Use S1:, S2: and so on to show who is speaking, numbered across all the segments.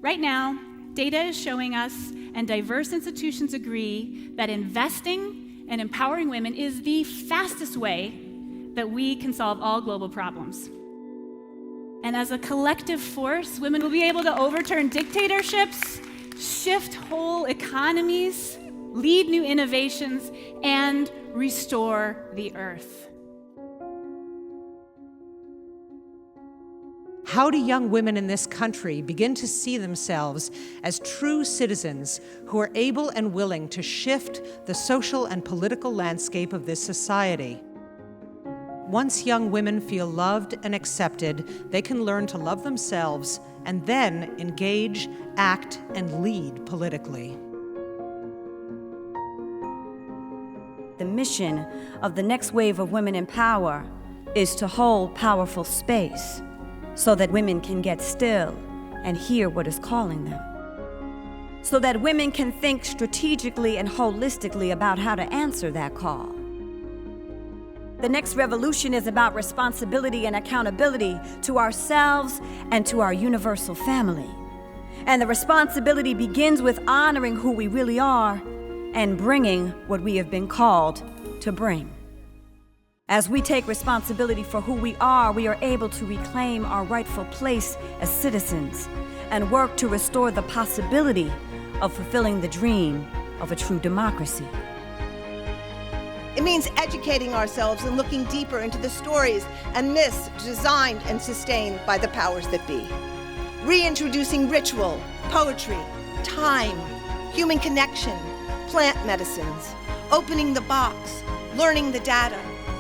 S1: Right now, data is showing us, and diverse institutions agree, that investing and empowering women is the fastest way that we can solve all global problems. And as a collective force, women will be able to overturn dictatorships, shift whole economies, lead new innovations, and restore the earth.
S2: How do young women in this country begin to see themselves as true citizens who are able and willing to shift the social and political landscape of this society? Once young women feel loved and accepted, they can learn to love themselves and then engage, act, and lead politically.
S3: The mission of the next wave of Women in Power is to hold powerful space so that women can get still and hear what is calling them. So that women can think strategically and holistically about how to answer that call. The next revolution is about responsibility and accountability to ourselves and to our universal family. And the responsibility begins with honoring who we really are and bringing what we have been called to bring. As we take responsibility for who we are able to reclaim our rightful place as citizens and work to restore the possibility of fulfilling the dream of a true democracy.
S4: It means educating ourselves and looking deeper into the stories and myths designed and sustained by the powers that be. Reintroducing ritual, poetry, time, human connection, plant medicines, opening the box, learning the data,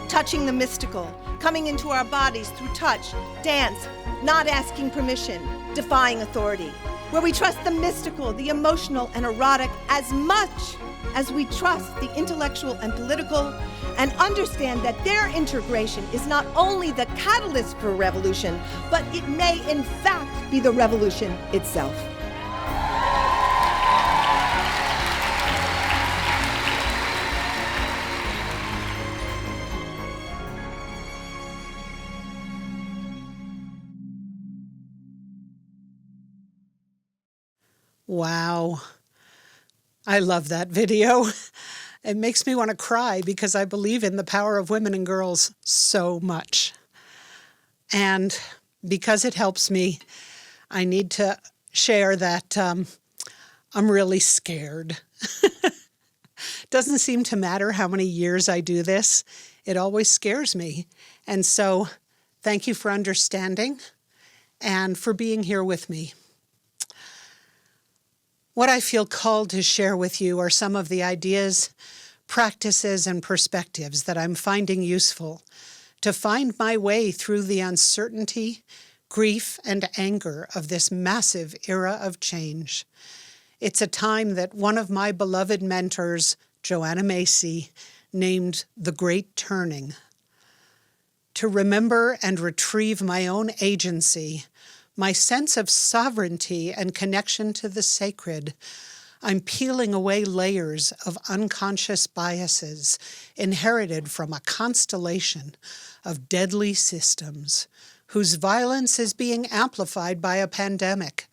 S4: touching the mystical, coming into our bodies through touch, dance, not asking permission, defying authority, where we trust the mystical, the emotional, and erotic as much as we trust the intellectual and political, and understand that their integration is not only the catalyst for revolution, but it may in fact be the revolution itself.
S5: Wow. I love that video. It makes me want to cry because I believe in the power of women and girls so much. And because it helps me, I need to share that I'm really scared. Doesn't seem to matter how many years I do this. It always scares me. And so thank you for understanding and for being here with me. What I feel called to share with you are some of the ideas, practices, and perspectives that I'm finding useful to find my way through the uncertainty, grief, and anger of this massive era of change. It's a time that one of my beloved mentors, Joanna Macy, named the Great Turning. To remember and retrieve my own agency, my sense of sovereignty and connection to the sacred, I'm peeling away layers of unconscious biases inherited from a constellation of deadly systems whose violence is being amplified by a pandemic: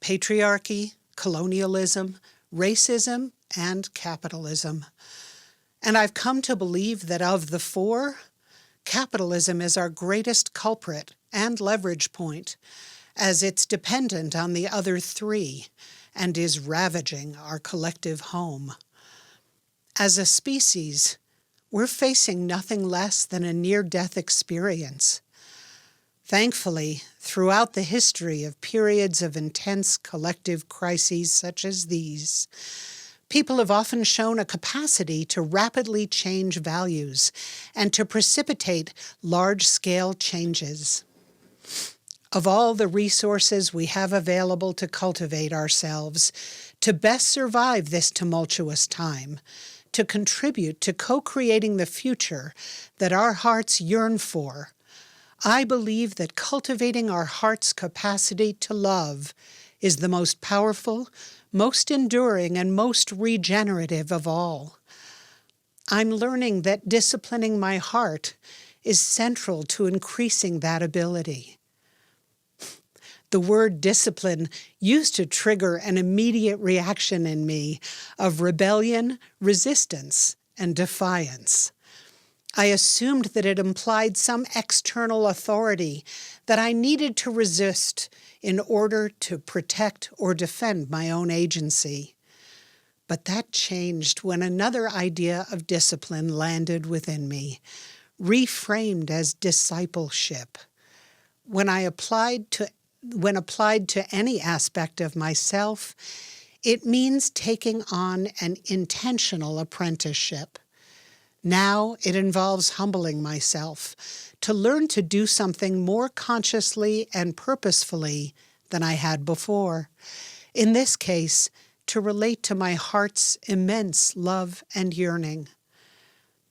S5: patriarchy, colonialism, racism, and capitalism. And I've come to believe that of the four, capitalism is our greatest culprit and leverage point, as it's dependent on the other three and is ravaging our collective home. As a species, we're facing nothing less than a near-death experience. Thankfully, throughout the history of periods of intense collective crises such as these, people have often shown a capacity to rapidly change values and to precipitate large-scale changes. Of all the resources we have available to cultivate ourselves, to best survive this tumultuous time, to contribute to co-creating the future that our hearts yearn for, I believe that cultivating our heart's capacity to love is the most powerful, most enduring, and most regenerative of all. I'm learning that disciplining my heart is central to increasing that ability. The word discipline used to trigger an immediate reaction in me of rebellion, resistance, and defiance. I assumed that it implied some external authority that I needed to resist in order to protect or defend my own agency. But that changed when another idea of discipline landed within me, reframed as discipleship. When applied to any aspect of myself, it means taking on an intentional apprenticeship. Now it involves humbling myself to learn to do something more consciously and purposefully than I had before. In this case, to relate to my heart's immense love and yearning.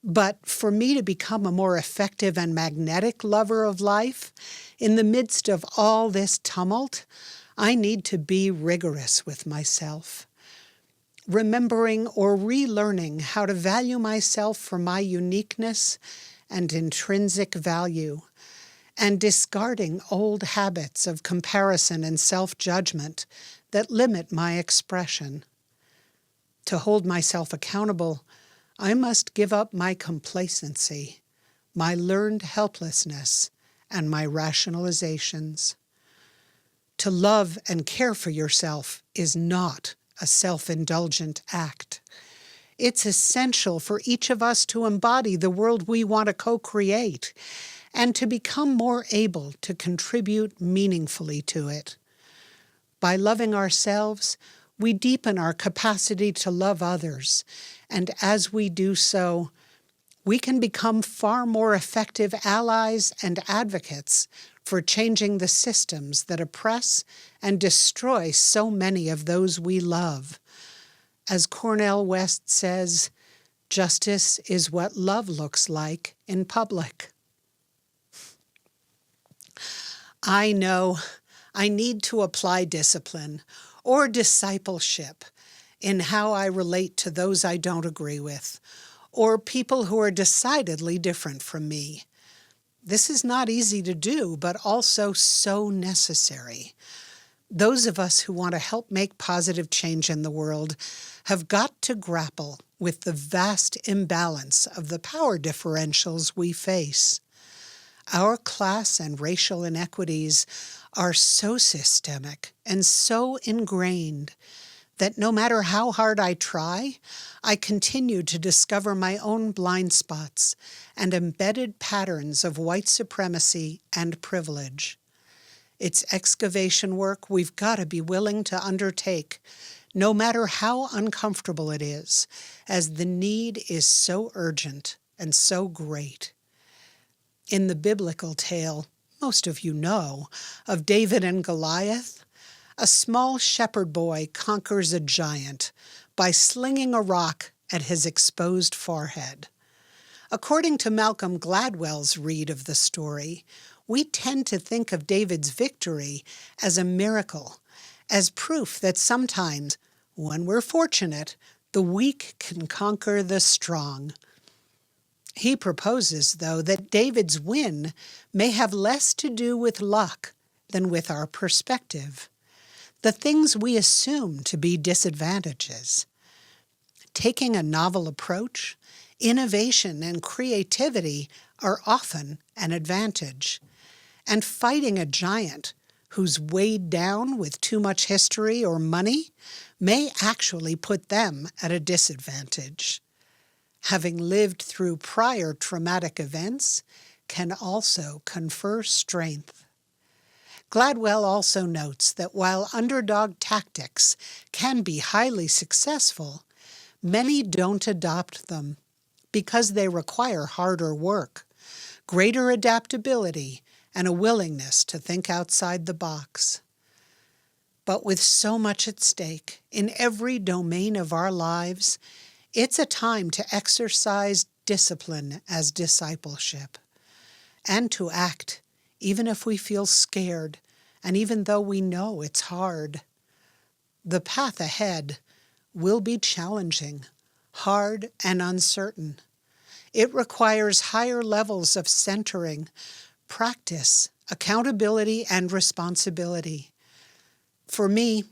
S5: But for me to become a more effective and magnetic lover of life, in the midst of all this tumult, I need to be rigorous with myself, remembering or relearning how to value myself for my uniqueness and intrinsic value, and discarding old habits of comparison and self-judgment that limit my expression. To hold myself accountable, I must give up my complacency, my learned helplessness, and my rationalizations. To love and care for yourself is not a self-indulgent act. It's essential for each of us to embody the world we want to co-create and to become more able to contribute meaningfully to it. By loving ourselves, we deepen our capacity to love others, and as we do so, we can become far more effective allies and advocates for changing the systems that oppress and destroy so many of those we love. As Cornel West says, justice is what love looks like in public. I know I need to apply discipline or discipleship in how I relate to those I don't agree with, or people who are decidedly different from me. This is not easy to do, but also so necessary. Those of us who want to help make positive change in the world have got to grapple with the vast imbalance of the power differentials we face. Our class and racial inequities are so systemic and so ingrained that no matter how hard I try, I continue to discover my own blind spots and embedded patterns of white supremacy and privilege. It's excavation work we've got to be willing to undertake, no matter how uncomfortable it is, as the need is so urgent and so great. In the biblical tale, most of you know, of David and Goliath, a small shepherd boy conquers a giant by slinging a rock at his exposed forehead. According to Malcolm Gladwell's read of the story, we tend to think of David's victory as a miracle, as proof that sometimes, when we're fortunate, the weak can conquer the strong. He proposes, though, that David's win may have less to do with luck than with our perspective, the things we assume to be disadvantages. Taking a novel approach, innovation and creativity are often an advantage, and fighting a giant who's weighed down with too much history or money may actually put them at a disadvantage. Having lived through prior traumatic events can also confer strength. Gladwell also notes that while underdog tactics can be highly successful, many don't adopt them because they require harder work, greater adaptability, and a willingness to think outside the box. But with so much at stake in every domain of our lives, it's a time to exercise discipline as discipleship, and to act even if we feel scared and even though we know it's hard. The path ahead will be challenging, hard, and uncertain. It requires higher levels of centering, practice, accountability, and responsibility. For me,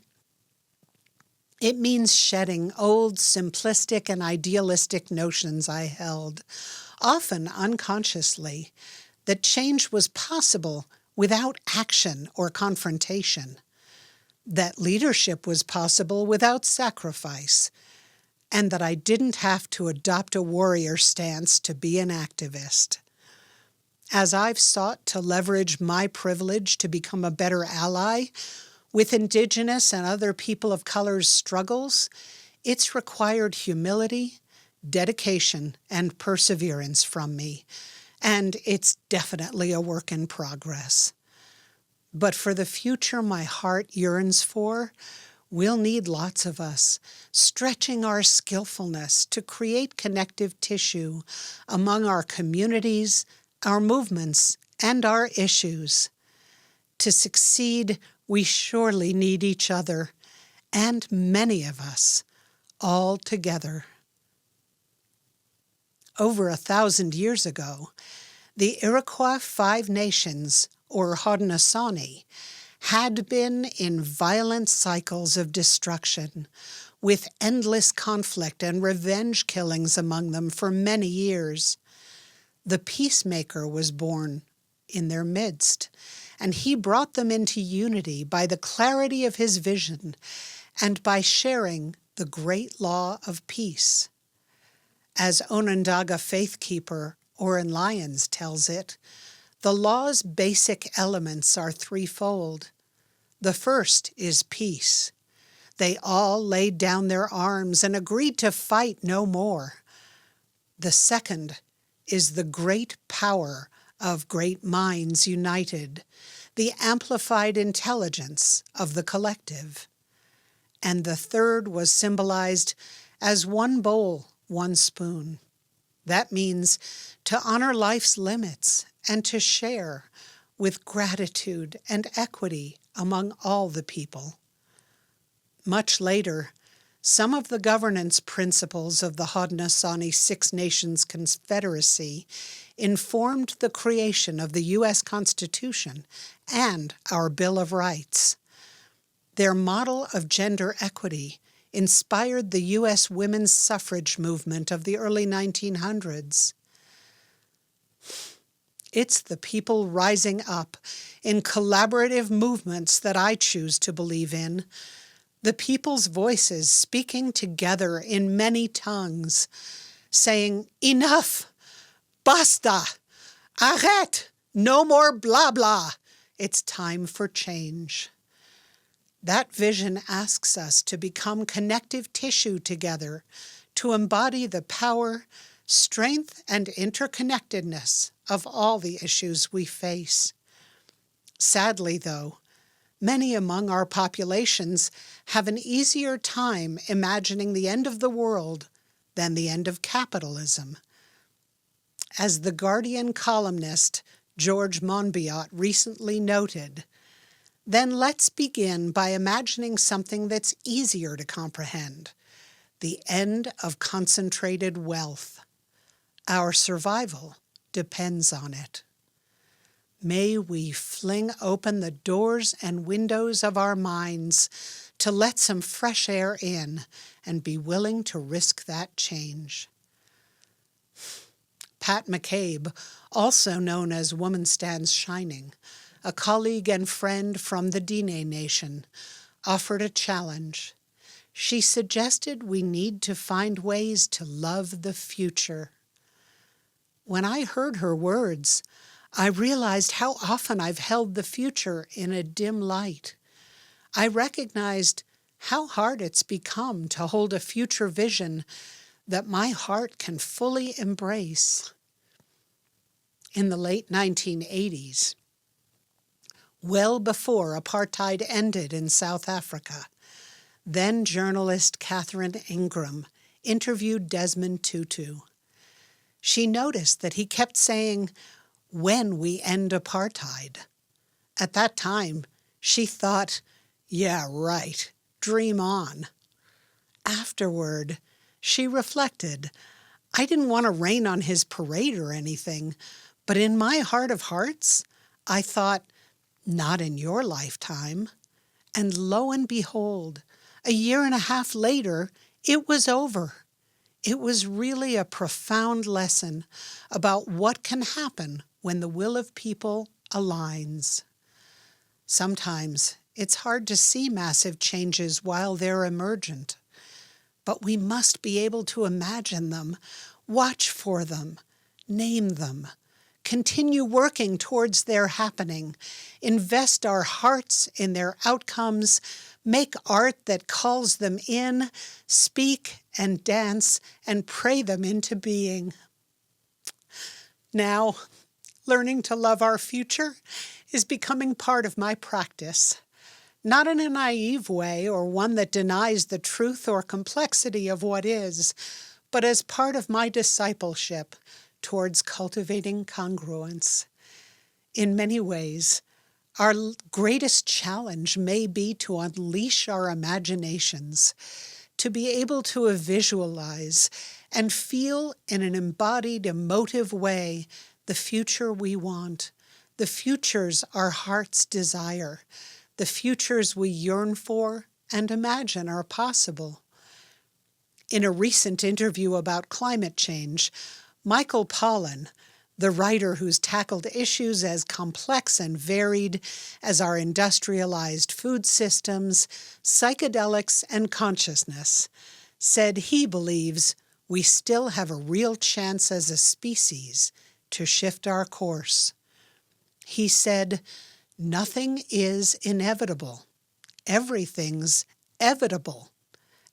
S5: it means shedding old, simplistic, and idealistic notions I held, often unconsciously, that change was possible without action or confrontation, that leadership was possible without sacrifice, and that I didn't have to adopt a warrior stance to be an activist. As I've sought to leverage my privilege to become a better ally with Indigenous and other people of color's struggles, it's required humility, dedication, and perseverance from me, and it's definitely a work in progress. But for the future my heart yearns for, we'll need lots of us, stretching our skillfulness to create connective tissue among our communities, our movements, and our issues. To succeed, we surely need each other, and many of us, all together. Over 1,000 years ago, the Iroquois Five Nations, or Haudenosaunee, had been in violent cycles of destruction, with endless conflict and revenge killings among them for many years. The peacemaker was born in their midst, and he brought them into unity by the clarity of his vision and by sharing the great law of peace. As Onondaga faithkeeper Oren Lyons tells it, the law's basic elements are threefold. The first is peace. They all laid down their arms and agreed to fight no more. The second is the great power of great minds united, the amplified intelligence of the collective. And the third was symbolized as one bowl, one spoon. That means to honor life's limits and to share with gratitude and equity among all the people. Much later, some of the governance principles of the Haudenosaunee Six Nations Confederacy informed the creation of the U.S. Constitution and our Bill of Rights. Their model of gender equity inspired the U.S. women's suffrage movement of the early 1900s. It's the people rising up in collaborative movements that I choose to believe in, the people's voices speaking together in many tongues, saying, "Enough! Basta! Arrête! No more blah blah! It's time for change." That vision asks us to become connective tissue together, to embody the power, strength, and interconnectedness of all the issues we face. Sadly, though, many among our populations have an easier time imagining the end of the world than the end of capitalism. As The Guardian columnist George Monbiot recently noted, then let's begin by imagining something that's easier to comprehend: the end of concentrated wealth. Our survival depends on it. May we fling open the doors and windows of our minds to let some fresh air in and be willing to risk that change. Pat McCabe, also known as Woman Stands Shining, a colleague and friend from the Diné Nation, offered a challenge. She suggested we need to find ways to love the future. When I heard her words, I realized how often I've held the future in a dim light. I recognized how hard it's become to hold a future vision that my heart can fully embrace. In the late 1980s, well before apartheid ended in South Africa, then journalist Catherine Ingram interviewed Desmond Tutu. She noticed that he kept saying, "When we end apartheid." At that time, she thought, "Yeah, right, dream on." Afterward, she reflected, "I didn't want to rain on his parade or anything, but in my heart of hearts, I thought, not in your lifetime." And lo and behold, a year and a half later, it was over. It was really a profound lesson about what can happen when the will of people aligns. Sometimes it's hard to see massive changes while they're emergent, but we must be able to imagine them, watch for them, name them, continue working towards their happening, invest our hearts in their outcomes, make art that calls them in, speak and dance and pray them into being. Now, learning to love our future is becoming part of my practice, not in a naive way or one that denies the truth or complexity of what is, but as part of my discipleship towards cultivating congruence. In many ways, our greatest challenge may be to unleash our imaginations, to be able to visualize and feel in an embodied, emotive way the future we want, the futures our hearts desire, the futures we yearn for and imagine are possible. In a recent interview about climate change, Michael Pollan, the writer who's tackled issues as complex and varied as our industrialized food systems, psychedelics, and consciousness, said he believes we still have a real chance as a species to shift our course. He said, "Nothing is inevitable. Everything's evitable."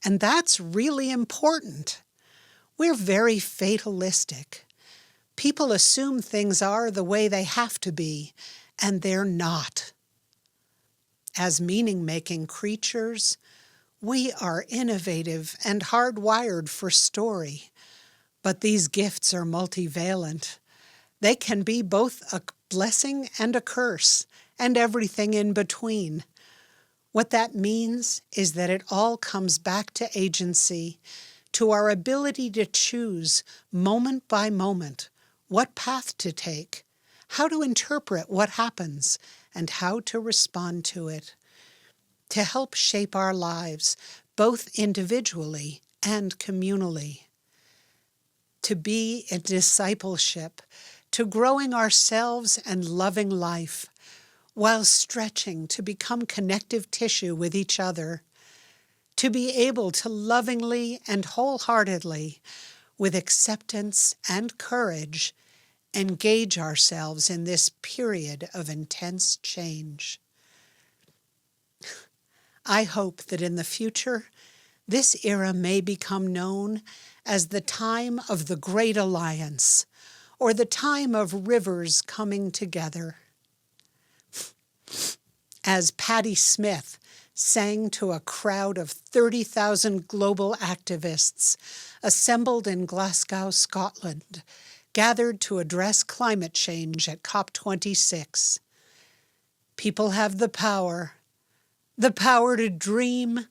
S5: And that's really important. We're very fatalistic. People assume things are the way they have to be, and they're not. As meaning-making creatures, we are innovative and hardwired for story. But these gifts are multivalent. They can be both a blessing and a curse, and everything in between. What that means is that it all comes back to agency, to our ability to choose moment by moment what path to take, how to interpret what happens, and how to respond to it, to help shape our lives, both individually and communally. To be in discipleship, to growing ourselves and loving life, while stretching to become connective tissue with each other, to be able to lovingly and wholeheartedly, with acceptance and courage, engage ourselves in this period of intense change. I hope that in the future, this era may become known as the time of the Great Alliance, or the time of rivers coming together. As Patti Smith sang to a crowd of 30,000 global activists assembled in Glasgow, Scotland, gathered to address climate change at COP26. People have the power to dream,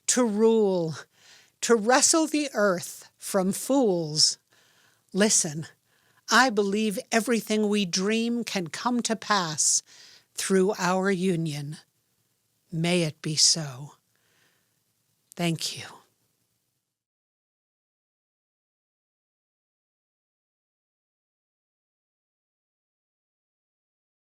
S5: to rule, to wrestle the earth from fools. Listen, I believe everything we dream can come to pass through our union. May it be so. Thank you.